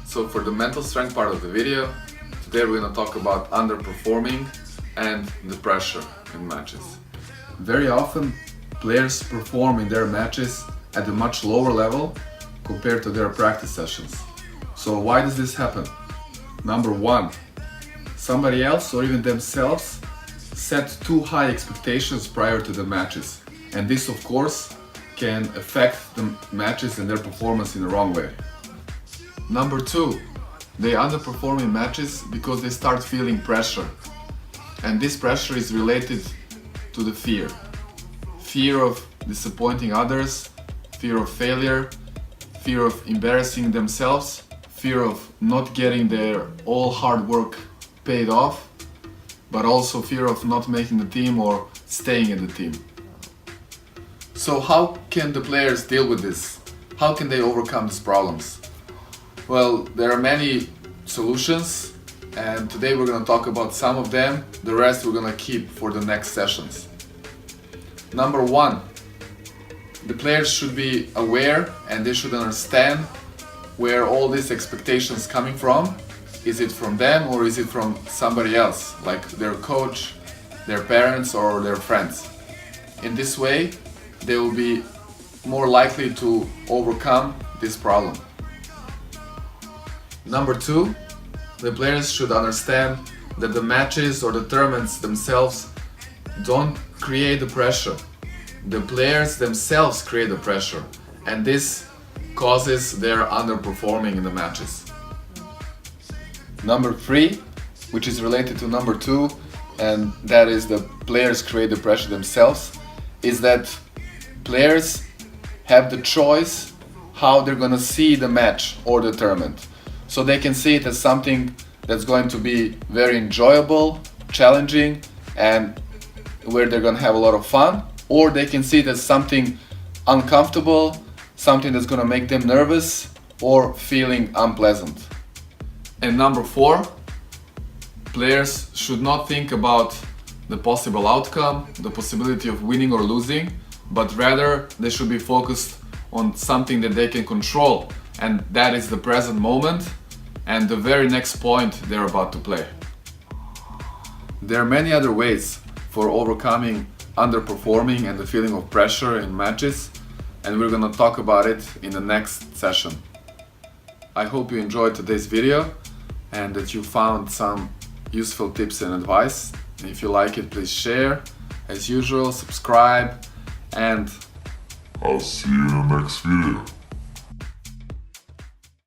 So for the mental strength part of the video, today we're going to talk about underperforming and the pressure in matches. Very often players perform in their matches at a much lower level compared to their practice sessions. So why does this happen? Number one, somebody else or even themselves set too high expectations prior to the matches. And this of course can affect the matches and their performance in the wrong way. Number two, they underperform in matches because they start feeling pressure. And this pressure is related to the fear. Fear of disappointing others, fear of failure, fear of embarrassing themselves, fear of not getting their all hard work paid off, but also fear of not making the team or staying in the team. So how can the players deal with this? How can they overcome these problems? Well, there are many solutions, and today we're going to talk about some of them. The rest we're going to keep for the next sessions. Number one, the players should be aware and they should understand where all these expectations coming from. Is it from them or is it from somebody else, like their coach, their parents or their friends? In this way, they will be more likely to overcome this problem. Number two, the players should understand that the matches or the tournaments themselves don't create the pressure. The players themselves create the pressure, and this causes their underperforming in the matches. Number three, which is related to number two, and that is the players create the pressure themselves, is that players have the choice how they're going to see the match or the tournament. So they can see it as something that's going to be very enjoyable, challenging, and where they're going to have a lot of fun, or they can see it as something uncomfortable, something that's going to make them nervous or feeling unpleasant. And number four, players should not think about the possible outcome, the possibility of winning or losing, but rather they should be focused on something that they can control, and that is the present moment and the very next point they're about to play. There are many other ways for overcoming underperforming and the feeling of pressure in matches, and we're going to talk about it in the next session. I hope you enjoyed today's video and that you found some useful tips and advice. And if you like it, please share. As usual, subscribe, and I'll see you in the next video.